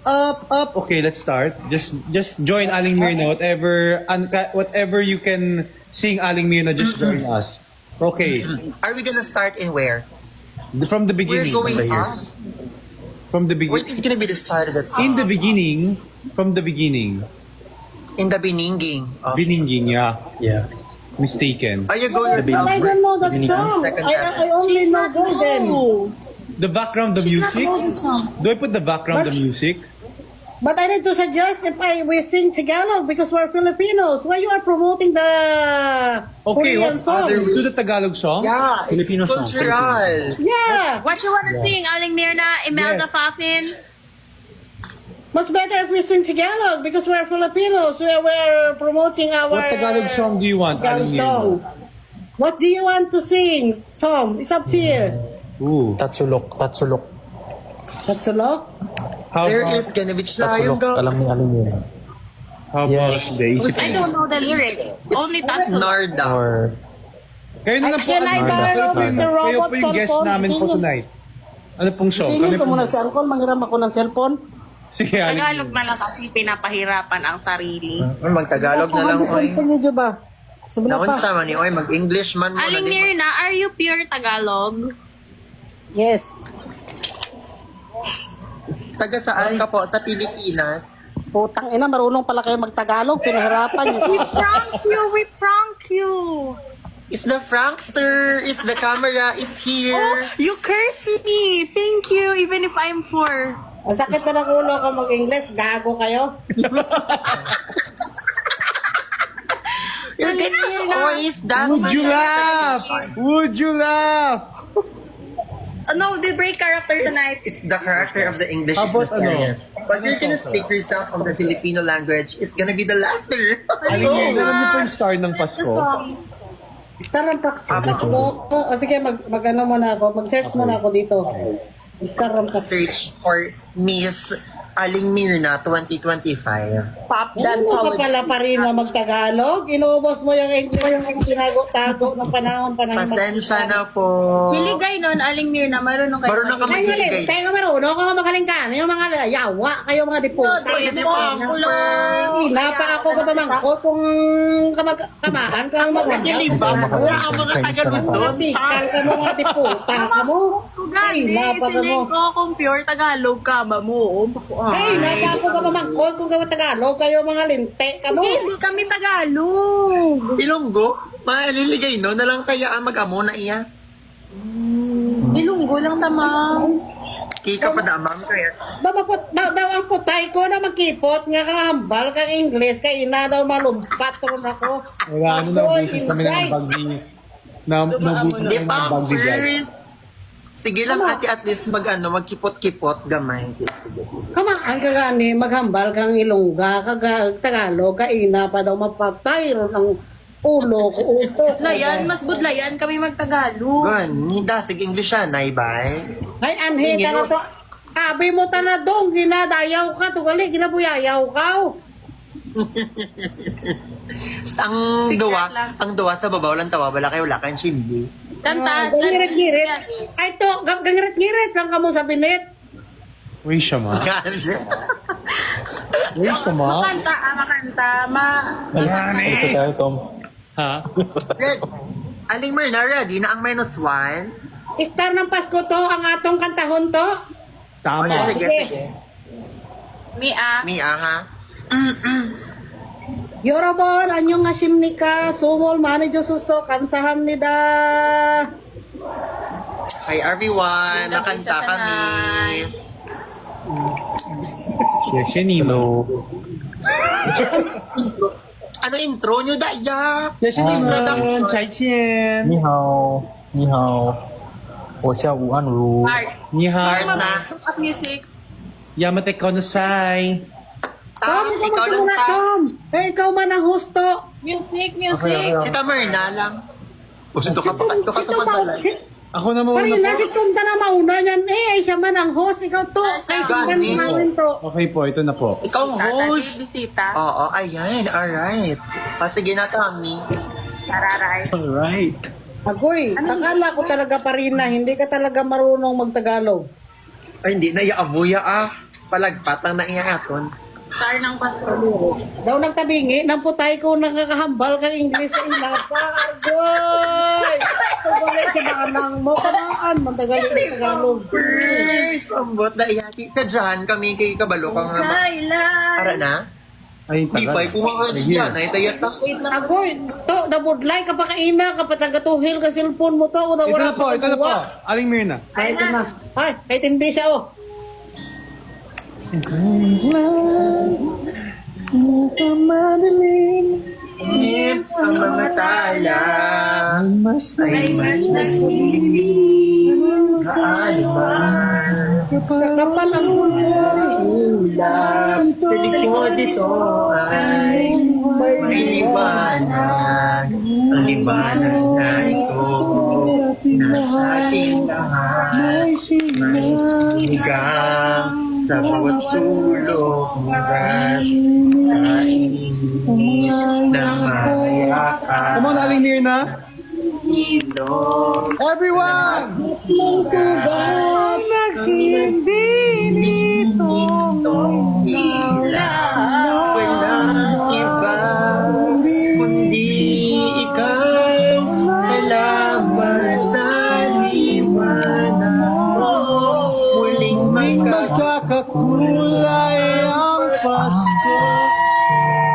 up. Okay, let's start. Just join Aling Mirna. Whatever you can sing Aling Mirna, just join us. Okay, Are we gonna start in where? from the We're beginning. going Here. up. From the What beginning. is gonna be the start of that In song? the beginning, from the beginning. In the beninging. Okay. Beninging, yeah. Yeah. Mistaken. Are you going to But I don't know that song. I only know Golden. The background, the She's not music. know the song. Do I put the background, the But- music? But I need to suggest if we sing Tagalog because we're Filipinos. Why you are promoting the Okay, Korean what song? other? Do the Tagalog song? Yeah, it's Filipino song. cultural. Yeah, What you wanna sing, Aling Mirna, Imelda Yes. Fafin? much better if we sing Tagalog because we're Filipinos. We're promoting our What Tagalog song do you want, Tagalog Aling Mirna? song. What do you want to sing, Tom? It's up to you. Ooh. Tatsulok. That's a lot. How There about, is gonna be Tatsulok. Alam ni Aling yun. how about Yes. the Isip I don't know the lyrics. Only that's Narda. Or Kayo na lang po. Can I ano, borrow kayo Mr. po Robot yung guest cellphone? namin po Singin. tonight. Ano pong song? Singin Kami ko po. muna sa angkol, manghiram ako ng cellphone. Sige, Aling Tagalog Mirna. na lang kasi pinapahirapan ang sarili. Mag-Tagalog na lang, oy. Ano ba? Sabi na Nakon pa. sa man ni oy, mag-English man mo. Aling Mirna, are you pure Tagalog? Yes. Taga saan ka po? Sa Pilipinas? Putang ina, marunong pala kayo magtagalog. Pinahirapan niyo. We prank you. Is the Frankster? Is the camera? Is here? Oh, you curse me. Thank you, even if I'm poor. Ang sakit na ng ulo ko mag-Ingles. Gago kayo. You're gonna... Or is that... Would you laugh? Would you laugh? No, they break character tonight. It's the character of the English How is about mysterious. But you're gonna song? speak yourself from the Filipino language. It's gonna be the laughter. Aling Mirna, alam niyo po yung star ng Pasko? Star ang Pasko. Sige, mag-ano muna ako. Mag-search muna ako dito. Star ang Pasko. Search for Miss Aling Mirna 2025. Pop Ano ka pala pa rin na magtagalog? Inuubos mo yung English, yung tinago-tago ng panahon. Pasensya na po. Hiligay nun, Aling Mirna, marunong kayo. Marunong ka Ay, galing. mag-iligay. Kaya ka marunong ka magaling ka. Ano yung mga yawa kayo mga diputa? Pwede po ang first. Napa ako ka pamangkot kung kamakan ka Nakiliba po ang mga taga-Luzon. Tikal ka mo mga diputa ka mo. Ay, napa ka mo. Sinig ko kung pure Tagalog ka ba mo. Ay, napa ako ka pamangkot kung ka Tagalog kayo mga linte ka mo. Hindi kami Tagalog. Ilonggo, maliligay no, na lang kaya ang mag-amo na iya. Ilunggo lang tamang. Kika pa damang kaya. Daw ang putay ko na magkipot nga kahambal kang Ingles kay ina daw malumpat ron ako. Wala, ano na, Ako'y busit kami ng Inday. bag ni... Nabusit Di kami ng pa, bag ni Guy. first. Sige lang ate, at least magkipot-kipot gamay. Sige. Kamaan ka gani, maghambal kang Ilongga, Tagalog, kaina pa daw mapatay ron ang ulo ko. Layan, mas budlayan kami magtagalog. Gan, nida sig English siya, naibay. Ay, anhe, ka na to. Abi mo tanadong, ginadayaw ka, tugali, ginabuyayaw ka. Ang duwa sa babaw lang tawa, wala kayo, wala kayong chindi. Kanta. Gangirit-girit. Ay, to, gangirit-girit lang ka mo sa binit. Uy, siya ma. Uy, siya ma. Makanta. Isa tayo, Tom. Ha? Red, Aling Mirna, ready na ang -1? Star ng Pasko to, ang atong kantahon to. Tama. Sige. Mia. Mia, ha? Yorobon, anyong asimnika, sumol, manajo suso, kansaham nida. Hi everyone, nakanta kami. Yes, yan Nino. Ano intro nyo, Daya? Yes, yan Nino. Production. Chai Chen. 你好，你好，我叫吴安如。 Art. Ni Start hao. na. Up music. Yamate konasai. Tom, ikaw ikaw lang muna, pa. Tom. Eh, ikaw man ang husto. Music. Si Tamerna lang. Gusto ka pa, ito ka tumagalay. Ako na muna Parina, po. si Tumta na mauna niyan. Eh, ay siya man ang host. Ikaw to. Ay, siya Gani. namin to. Okay po, ito na po. Ikaw ang host. Bisita. Oo, ayan, alright. Sige na, Tommy. Tararay. Alright. Agoy, akala ko talaga Parina, hindi ka talaga marunong magtagalog. Ay, hindi na, yaamuya ah. palagpat ang naiyaton. Star ng paso. Daw nagtabingi, nang putay ko nakakahambal kang English sa ilapa. Agoy! Pagulay sa manang mo, kanaan, magtagalog sa Tagalog. Sambot na iyati sa dyan kami kay kabalo kang Kailan? para na. Ay, Di ba, pumakas yan. Ay, tayatak. Agoy, to, nabudlay ka pa kaina, kapag nagkatuhil ka cellphone mo to, Ito na po, ito na po. Aling Mirna. Ay, ito na. Ay, kahit hindi siya, oh. Ang mga tala ay Kapal ang ulap sa likod dito ay may liwanag. Ang liwanag na ito na ating lahat may hinigang sa bawat sulok oras kainit na mayakan. Come on, Aling Mirna. Ilog Everyone! ng sugat. nitong ilaw. Walang iba kundi ikaw. Salamat sa liwanag mo. Muling Magkakakulay ang Pasko.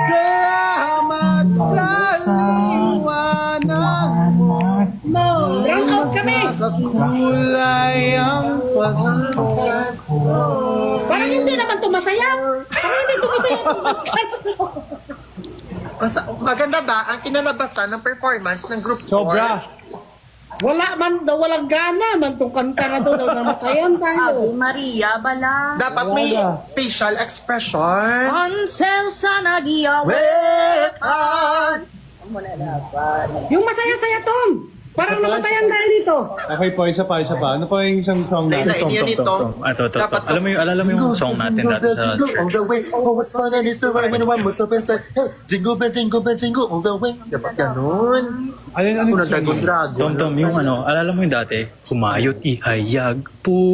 Salamat sa liwanag mo. Round out kami. Magkakakulay ang Pasko. Parang hindi naman to masaya. Parang hindi to masaya. Maganda ba ang kinalabasan ng performance ng group 4? Sobra. Wala man daw, walang gana man tong kanta na to daw namatayan tayo. Ave Maria bala. Dapat may facial expression. Ansel sa nagiyaw. Yung masaya-saya Tom. Parang namatayan tayo dito. Okay po, isa pa. Ano po yung isang song natin? Dahil yun ito. Ito. Alam mo yung song natin dati sa church. All the way, oh, what's fun and it's the right and one most open side. Hey, jingle bell, all the way. Dapat ganun. Ano Ako na Dragon. Tom, yung alala mo yung dati, humayot ihayag po.